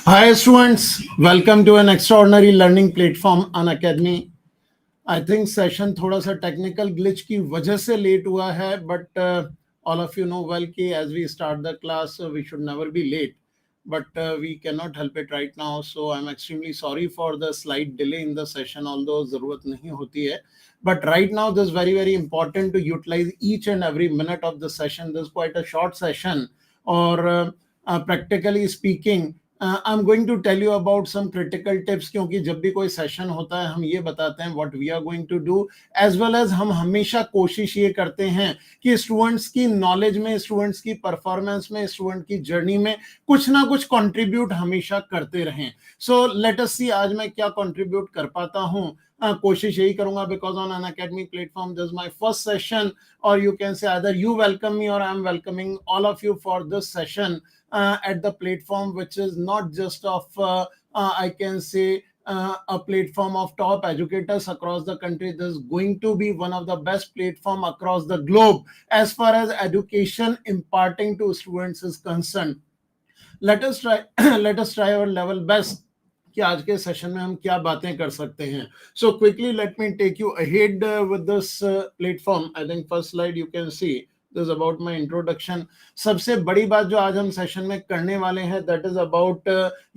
Hi students, welcome to an extraordinary learning platform on Academy. I think session थोड़ा सा technical glitch की वजह से late हुआ है, but all of you know well कि as we start the class, we should never be late. But we cannot help it right now, so I'm extremely sorry for the slight delay in the session, although ज़रूरत नहीं होती है. But right now, this is very, very important to utilize each and every minute of the session. This is quite a short session, or practically speaking, I'm going to tell you about some critical tips क्योंकि जब भी कोई session होता है हम ये बताते हैं what we are going to do, as well as हम हमेशा कोशिश ये करते हैं कि स्टूडेंट्स की नॉलेज में, स्टूडेंट्स की परफॉर्मेंस में, स्टूडेंट की जर्नी में कुछ ना कुछ कंट्रीब्यूट हमेशा करते रहें. सो लेट अस सी आज मैं क्या कंट्रीब्यूट कर पाता हूँ. कोशिश यही करूंगा because on Unacademy platform this my first session, और you can say either you welcome me और I am welcoming all of you for this session at the platform, which is not just of I can say a platform of top educators across the country. This is going to be one of the best platform across the globe as far as education imparting to students is concerned. Let us try let us try our level best कि आज के session में हम क्या बातें कर सकते हैं. So quickly let me take you ahead with this platform. I think first slide you can see this is about my introduction. सबसे बड़ी बात जो आज हम सेशन में करने वाले हैं that is about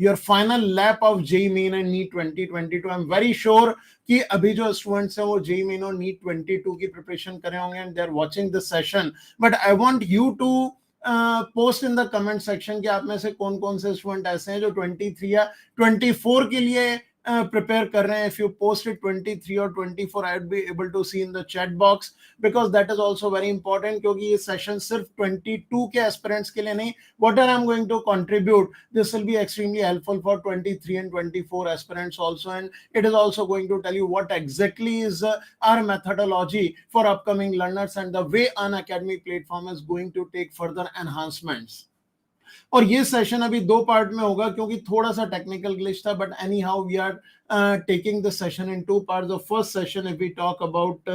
your final lap of JEE Main and NEET 2022. I'm very sure कि अभी जो स्टूडेंट्स हैं वो JEE Main और NEET 22 की प्रिपरेशन कर रहे होंगे and they are watching this session. But I want you to post in the comment section कि आप में से कौन कौन से स्टूडेंट ऐसे हैं जो 23 या 24 के लिए प्रिपेयर कर रहे हैं. इफ यू पोस्ट इट 23 और 24, I would be able to see in the chat box because that is also very important, क्योंकि ये सेशन सिर्फ 22 के एस्पिरेंट्स के लिए नहीं, what I am going to contribute this will be extremely helpful for 23 and 24 aspirants also, and it is also going to tell you what exactly is our methodology for upcoming learners and the way an academy platform is going to take further enhancements. और ये session अभी दो part में होगा क्योंकि थोड़ा सा technical glitch था, but anyhow we are taking the session in two parts. The first session if we talk about,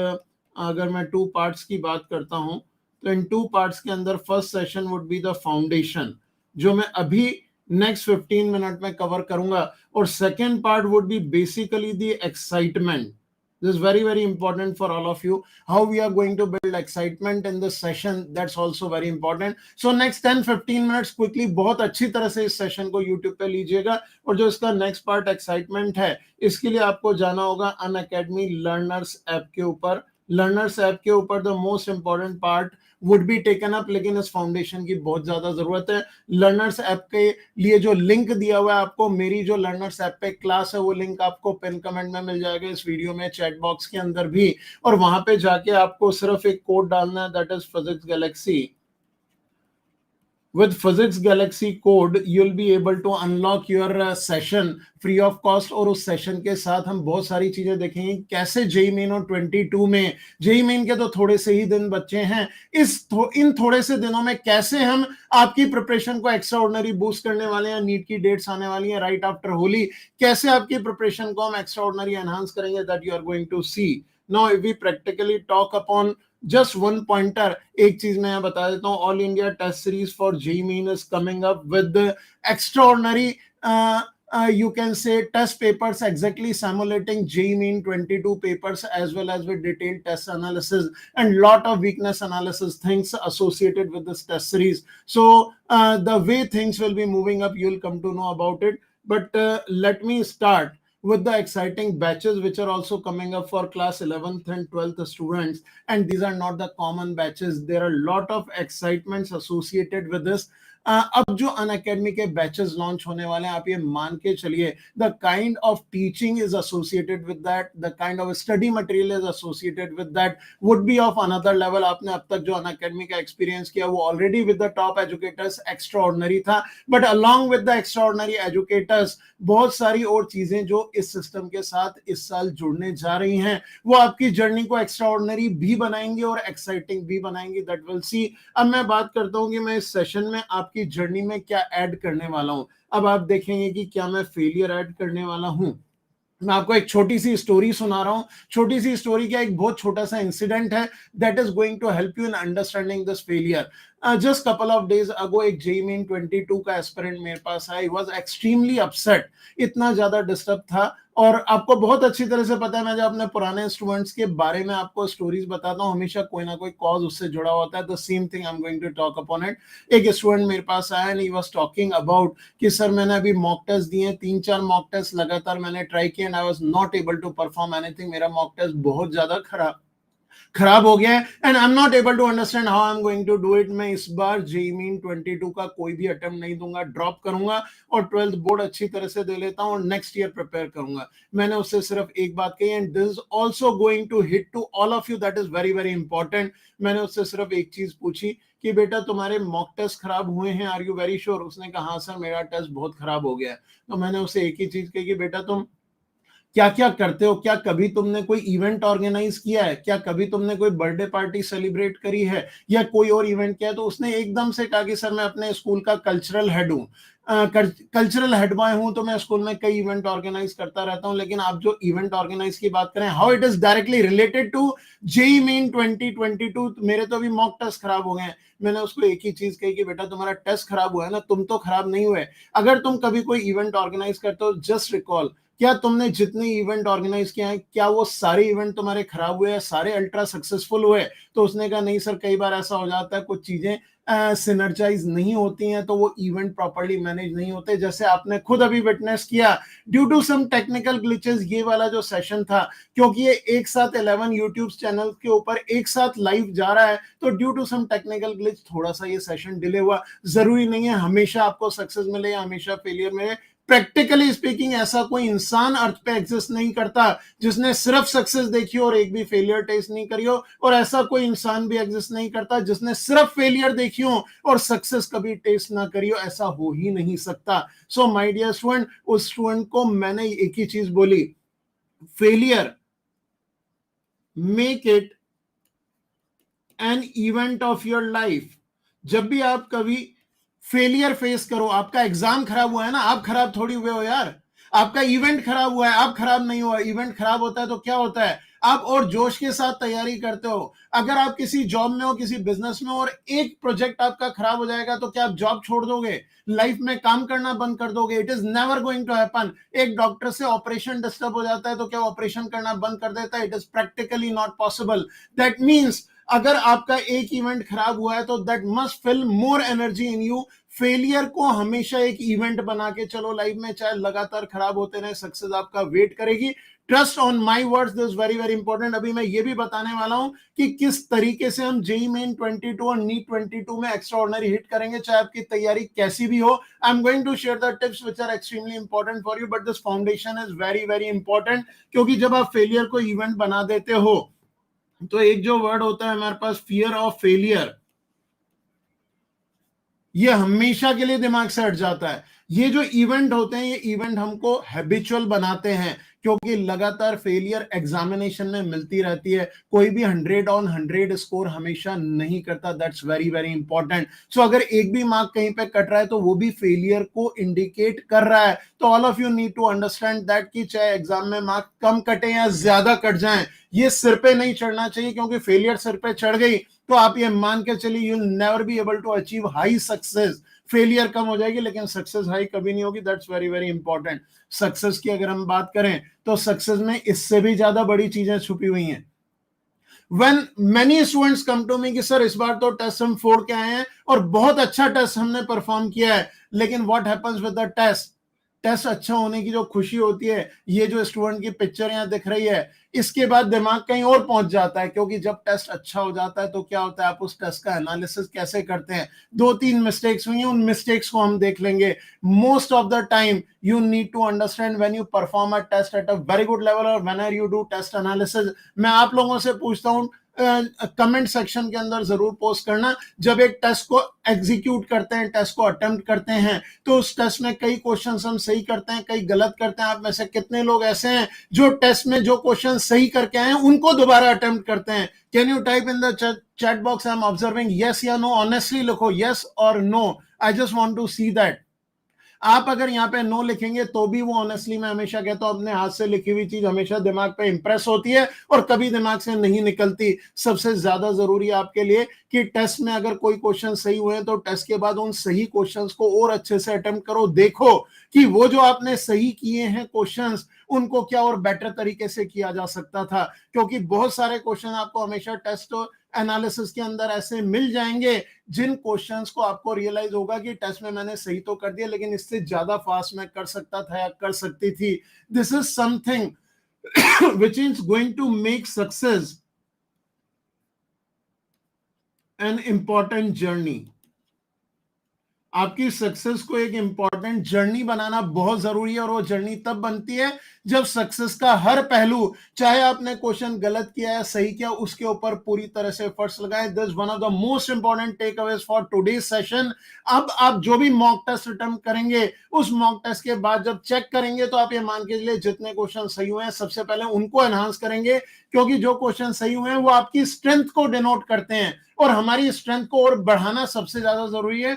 अगर मैं टू पार्ट्स की बात करता हूं तो इन टू पार्ट्स के अंदर first session would be the foundation, जो मैं अभी नेक्स्ट 15 मिनट में कवर करूंगा, और second part would be basically the excitement. This is very, very important for all of you. How we are going to build excitement in this session, that's also very important. So next 10-15 minutes quickly बहुत अच्छी तरह से इस session को YouTube पे लीजिएगा, और जो इसका नेक्स्ट पार्ट एक्साइटमेंट है इसके लिए आपको जाना होगा अनअकैडमी लर्नर्स ऐप के ऊपर. लर्नर्स ऐप के ऊपर the most important part would be taken up, लेकिन इस फाउंडेशन की बहुत ज्यादा जरूरत है. लर्नर्स ऐप के लिए जो लिंक दिया हुआ है आपको, मेरी जो लर्नर्स ऐप पे क्लास है वो लिंक आपको पिन कमेंट में मिल जाएगा, इस वीडियो में चैट बॉक्स के अंदर भी, और वहां पे जाके आपको सिर्फ एक कोड डालना है, that is physics Galaxy. With Physics Galaxy code, you'll be able to unlock your session free of cost. और उस सेशन के साथ हम बहुत सारी चीजें देखेंगे कैसे JEE Main और 22 में, JEE Main के तो थोड़े से ही दिन बच्चे हैं, इन थोड़े से दिनों में कैसे हम आपकी प्रिपरेशन को एक्स्ट्राऑर्डिनरी बूस्ट करने वाले हैं. नीट की डेट्स आने वाली हैं राइट आफ्टर होली, कैसे आपकी प्रिपरेशन को हम एक्स्ट्राऑर्डिनरी एनहांस करेंगे, that you are going to see. Now if we practically talk upon just one pointer, एक चीज मैं बता देता हूँ, all India test series for JEE Main is coming up with extraordinary you can say test papers exactly simulating JEE Main 22 papers, as well as with detailed test analysis and lot of weakness analysis things associated with this test series. So the way things will be moving up, you'll come to know about it. But let me start with the exciting batches which are also coming up for class 11th and 12th students, and these are not the common batches. There are a lot of excitements associated with this. अब जो Unacademy के batches launch होने वाले हैं, आप ये मान के चलिए the kind of teaching is associated with that, the kind of study material is associated with that would be of another level. आपने अब तक जो अनअकैडमी का एक्सपीरियंस किया वो already with the top educators extraordinary था, but along with the extraordinary educators बहुत सारी और चीजें जो इस सिस्टम के साथ इस साल जुड़ने जा रही हैं वो आपकी जर्नी को एक्स्ट्राऑर्डिनरी भी बनाएंगे और एक्साइटिंग भी बनाएंगे, दैट विल सी. अब मैं बात करता हूं कि मैं इस सेशन में आपकी जर्नी में क्या ऐड करने वाला हूं. अब आप देखेंगे कि क्या मैं फेलियर ऐड करने वाला हूं. मैं आपको एक छोटी सी स्टोरी सुना रहा हूं। छोटी सी स्टोरी क्या, एक बहुत छोटा सा इंसिडेंट है that is going to help you in understanding this failure. Just couple of days ago एक जेई मेन 22 का एस्पिरेंट मेरे पास आया। ही वाज एक्सट्रीमली अपसेट, इतना ज्यादा डिस्टर्ब था। और आपको बहुत अच्छी तरह से पता है, मैं जब अपने पुराने स्टूडेंट्स के बारे में आपको स्टोरीज बताता हूँ, हमेशा कोई ना कोई कॉज उससे जुड़ा होता है। The same thing I am going to talk upon it. एक स्टूडेंट मेरे पास आया and he was talking about कि सर मैंने अभी मॉक टेस्ट दिए, 3-4 मॉक टेस्ट लगातार मैंने ट्राई किया and I was not able to perform anything. मेरा मॉक टेस्ट बहुत ज्यादा खराब हो गया है and I am not able to understand how I am going to do it. मैं इस बार जेईई मेन 22 का कोई भी अटेम्प्ट नहीं दूंगा, ड्रॉप करूंगा और 12th बोर्ड अच्छी तरह से दे लेता हूं और नेक्स्ट ईयर प्रिपेयर करूंगा। मैंने उससे सिर्फ एक बात कही and this is also going to hit to all of you, that is very very important. मैंने उससे सिर्फ एक चीज पूछी कि बेटा तुम्हारे मॉक टेस्ट खराब हुए हैं, आर यू वेरी श्योर? उसने कहा हाँ सर मेरा टेस्ट बहुत खराब हो गया है। तो मैंने उससे एक ही चीज कही कि बेटा तुम क्या क्या करते हो, क्या कभी तुमने कोई इवेंट ऑर्गेनाइज किया है, क्या कभी तुमने कोई बर्थडे पार्टी सेलिब्रेट करी है या कोई और इवेंट किया है? तो उसने एकदम से कहा कि सर मैं अपने स्कूल का कल्चरल हेड हूँ, कल्चरल हेड बॉय हूं, तो मैं स्कूल में कई इवेंट ऑर्गेनाइज करता रहता हूं। लेकिन आप जो इवेंट ऑर्गेनाइज की बात करें, how it is directly related to JEE Main 2022, मेरे तो अभी मॉक टेस्ट खराब हो गए हैं। मैंने उसको एक ही चीज कही कि बेटा तुम्हारा टेस्ट खराब हुआ है ना, तुम तो खराब नहीं हुए। अगर तुम कभी कोई इवेंट ऑर्गेनाइज करते हो, जस्ट रिकॉल, क्या तुमने जितने इवेंट ऑर्गेनाइज किए हैं क्या वो सारे इवेंट तुम्हारे खराब हुए, सारे अल्ट्रा सक्सेसफुल हुए? तो उसने कहा नहीं सर, कई बार ऐसा हो जाता है, कुछ चीजें सिनर्जाइज नहीं होती हैं तो वो इवेंट प्रॉपर्ली मैनेज नहीं होते। जैसे आपने खुद अभी विटनेस किया, due to some technical glitches ये वाला जो सेशन था, क्योंकि ये एक साथ 11 यूट्यूब चैनल के ऊपर एक साथ लाइव जा रहा है, तो due to some technical glitch थोड़ा सा ये सेशन डिले हुआ। जरूरी नहीं है हमेशा आपको सक्सेस मिले या हमेशा फेलियर मिले। प्रैक्टिकली स्पीकिंग ऐसा कोई इंसान अर्थ पे एग्जिस्ट नहीं करता जिसने सिर्फ सक्सेस देखी और एक भी फेलियर टेस्ट नहीं करी हो, और ऐसा कोई इंसान भी एग्जिस्ट नहीं करता जिसने सिर्फ फेलियर देखी हो और सक्सेस कभी टेस्ट ना करी हो। ऐसा हो ही नहीं सकता। सो माय डियर स्टूडेंट, उस स्टूडेंट को मैंने एक ही चीज बोली, failure make it an event of your life. जब भी आप कभी फेलियर फेस करो, आपका एग्जाम खराब हुआ है ना, आप खराब थोड़ी हुए हो यार। आपका इवेंट खराब हुआ है, आप खराब नहीं हुआ। इवेंट खराब होता है तो क्या होता है, आप और जोश के साथ तैयारी करते हो। अगर आप किसी जॉब में हो, किसी बिजनेस में हो और एक प्रोजेक्ट आपका खराब हो जाएगा तो क्या आप जॉब छोड़ दोगे, लाइफ में काम करना बंद कर दोगे? It is never going to happen. एक डॉक्टर से ऑपरेशन डिस्टर्ब हो जाता है तो क्या ऑपरेशन करना बंद कर देता है? It is practically not possible. That means अगर आपका एक इवेंट खराब हुआ है तो that must fill more energy in you. Failure को हमेशा एक इवेंट बना के चलो लाइफ में, चाहे लगातार खराब होते रहे, सक्सेस आपका वेट करेगी। Trust on my words, this very very important. अभी मैं ये भी बताने वाला हूं कि किस तरीके से हम जेईई मेन 22 और नीट 22 में एक्स्ट्रा ऑर्डिनरी हिट करेंगे, चाहे आपकी तैयारी कैसी भी हो। I am going to share the tips which are extremely important for you, but this foundation is very very important. क्योंकि जब आप फेलियर को इवेंट बना देते हो तो एक जो वर्ड होता है हमारे पास, फियर ऑफ फेलियर, ये हमेशा के लिए दिमाग से हट जाता है। ये जो इवेंट होते हैं, ये इवेंट हमको हैबिचुअल बनाते हैं, क्योंकि लगातार फेलियर एग्जामिनेशन में मिलती रहती है। कोई भी 100 ऑन 100 स्कोर हमेशा नहीं करता। That's very very important. So अगर एक भी मार्क कहीं पे कट रहा है तो वो भी फेलियर को इंडिकेट कर रहा है। तो all of you need to understand that कि चाहे एग्जाम में मार्क कम कटे या ज्यादा कट जाएं, ये सिर पे नहीं चढ़ना चाहिए, क्योंकि फेलियर सिर पे चढ़ गई तो आप ये मान के चलिए you never be able to achieve high success. Failure कम हो जाएगी लेकिन सक्सेस हाई कभी नहीं होगी। That's very very important. Success की अगर हम बात करें तो सक्सेस में इससे भी ज्यादा बड़ी चीजें छुपी हुई हैं। When many students come to me कि सर इस बार तो टेस्ट हम फोड़ के आए हैं और बहुत अच्छा टेस्ट हमने परफॉर्म किया है, लेकिन what happens with the test? Test अच्छा होने की जो खुशी होती है, ये जो स्टूडेंट की पिक्चर यहाँ दिख रही है, इसके बाद दिमाग कहीं और पहुंच जाता है। क्योंकि जब टेस्ट अच्छा हो जाता है तो क्या होता है, आप उस टेस्ट का एनालिसिस कैसे करते हैं? 2-3 मिस्टेक्स हुई हैं, उन मिस्टेक्स को हम देख लेंगे। Most of the time you need to understand when you perform a test at a very good level or whenever you do test analysis। मैं आप लोगों से पूछता हूं, कमेंट सेक्शन के अंदर जरूर पोस्ट करना, जब एक टेस्ट को एग्जीक्यूट करते हैं, टेस्ट को अटेम्प्ट करते हैं, तो उस टेस्ट में कई क्वेश्चंस हम सही करते हैं, कई गलत करते हैं। आप में से कितने लोग ऐसे हैं जो टेस्ट में जो क्वेश्चन सही करके आए हैं उनको दोबारा अटेम्प्ट करते हैं? Can you type in the chat box, I am observing, yes या नो? ऑनेस्टली लिखो, यस और no. I just want to see that. आप अगर यहाँ पे नो लिखेंगे तो भी वो ऑनेस्टली मैं हमेशा कहता हूं अपने हाथ से लिखी हुई चीज हमेशा दिमाग पे इंप्रेस होती है और कभी दिमाग से नहीं निकलती। सबसे ज्यादा जरूरी है आपके लिए कि टेस्ट में अगर कोई क्वेश्चन सही हुए हैं तो टेस्ट के बाद उन सही क्वेश्चंस को और अच्छे से अटेम्प्ट करो, देखो कि वो जो आपने सही किए हैं क्वेश्चंस उनको क्या और बेटर तरीके से किया जा सकता था। क्योंकि बहुत सारे क्वेश्चन आपको हमेशा टेस्ट एनालिसिस के अंदर ऐसे मिल जाएंगे जिन क्वेश्चंस को आपको रियलाइज होगा कि टेस्ट में मैंने सही तो कर दिया लेकिन इससे ज्यादा फास्ट मैं कर सकता था या कर सकती थी। This is something which is going to make success an important journey. आपकी सक्सेस को एक इंपॉर्टेंट जर्नी बनाना बहुत जरूरी है और वो जर्नी तब बनती है जब सक्सेस का हर पहलू, चाहे आपने क्वेश्चन गलत किया या सही किया, उसके ऊपर पूरी तरह से एफर्ट्स लगाएं। This one of the most important takeaways for today session. अब आप जो भी मॉक टेस्ट अटेम्प्ट करेंगे उस मॉक टेस्ट के बाद जब चेक करेंगे तो आप ये मान के चलिए जितने क्वेश्चन सही हुए हैं सबसे पहले उनको एनहांस करेंगे, क्योंकि जो क्वेश्चन सही हुए हैं वो आपकी स्ट्रेंथ को डिनोट करते हैं और हमारी स्ट्रेंथ को और बढ़ाना सबसे ज्यादा जरूरी है,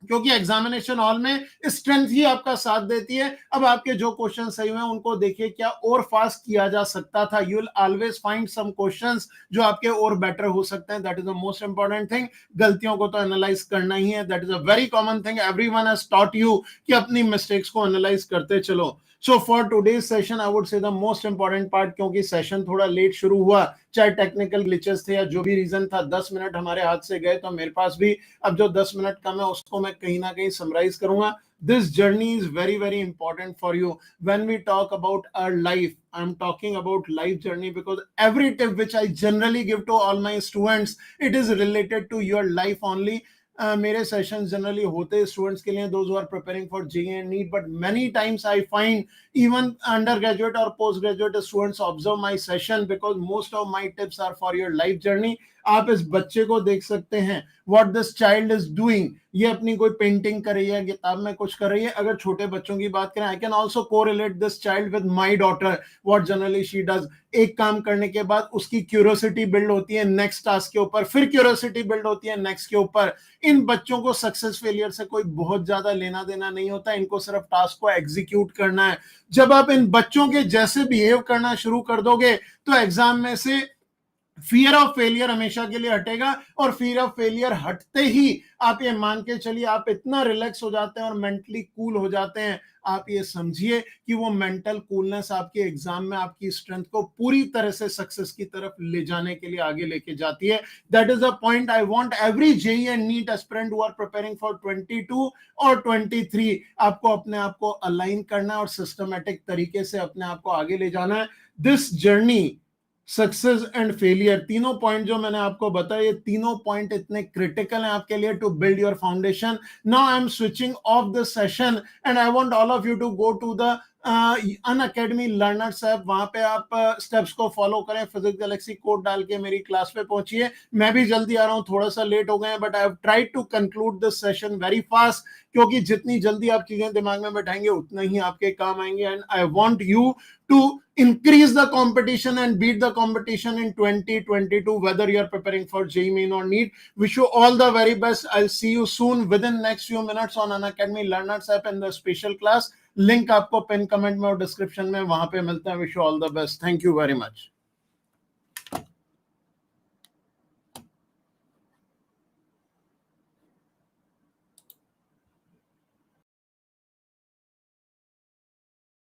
क्योंकि एग्जामिनेशन हॉल में स्ट्रेंथ ही आपका साथ देती है। अब आपके जो क्वेश्चन सही हुए हैं उनको देखिए क्या और फास्ट किया जा सकता था। You will always find some questions जो आपके और बेटर हो सकते हैं। That is the most important thing. गलतियों को तो एनालाइज करना ही है, that is a very common thing. Everyone has taught you कि अपनी मिस्टेक्स को एनालाइज करते चलो। So for today's session I would say the most important part, क्योंकि सेशन थोड़ा लेट शुरू हुआ, चाहे टेक्निकल ग्लिचेस थे या जो भी रीजन था, 10 मिनट हमारे हाथ से गए तो मेरे पास भी अब जो 10 मिनट कम है उसको मैं कहीं ना कहीं समराइज करूंगा। This journey is very, very important for you. When we talk about our life, I'm talking about life journey because every tip which I generally give to all my students, it is related to your life only. मेरे session generally होते students के लिए, those who are preparing for JEE and NEET, but many times I find even undergraduate or postgraduate students observe my session because most of my tips are for your life journey. आप इस बच्चे को देख सकते हैं, what this child is doing, ये अपनी कोई पेंटिंग कर रही है, किताब में कुछ कर रही है। अगर छोटे बच्चों की बात करें, I can also correlate this child with my daughter, what generally she does. एक काम करने के बाद उसकी क्यूरियोसिटी बिल्ड होती है नेक्स्ट टास्क के ऊपर, फिर क्यूरियोसिटी बिल्ड होती है नेक्स्ट के ऊपर। इन बच्चों को सक्सेस फेलियर से कोई बहुत ज्यादा लेना देना नहीं होता, इनको सिर्फ टास्क को एग्जीक्यूट करना है। जब आप इन बच्चों के जैसे बिहेव करना शुरू कर दोगे तो एग्जाम में से फियर ऑफ फेलियर हमेशा के लिए हटेगा, और फियर ऑफ फेलियर हटते ही आप ये मान के चलिए आप इतना रिलैक्स हो जाते हैं और मेंटली कूल हो जाते हैं। आप ये समझिए कि वो मेंटल कूलनेस आपके एग्जाम में आपकी स्ट्रेंथ को पूरी तरह से सक्सेस की तरफ ले जाने के लिए आगे लेके जाती है। That is the point I want every JEE and NEET aspirant who are preparing for 22 और 23, आपको अपने आप को अलाइन करना है और सिस्टमैटिक तरीके से अपने आप को आगे ले जाना है। This journey, success and failure, तीनों पॉइंट जो मैंने आपको बताया, ये तीनों पॉइंट इतने क्रिटिकल हैं आपके लिए to build your foundation. Now I am switching off the session and I want all of you to go to the Unacademy learners app. वहां पे आप स्टेप्स को फॉलो करें, फिजिक्स गैलेक्सी कोड डाल के मेरी क्लास पे पहुंचिए। मैं भी जल्दी आ रहा हूं, थोड़ा सा लेट हो गए हैं, but I have tried to conclude this session very fast, क्योंकि जितनी जल्दी आप चीजें दिमाग में बैठाएंगे उतना ही आपके काम आएंगे। And I want you to increase the competition and beat the competition in 2022, whether you are preparing for JEE Main or NEET. Wish you all the very best. I'll see you soon within next few minutes on Unacademy Learners app in the special class. Link आपको pin comment में और description में वहां पे मिलता है। Wish you all the best. Thank you very much.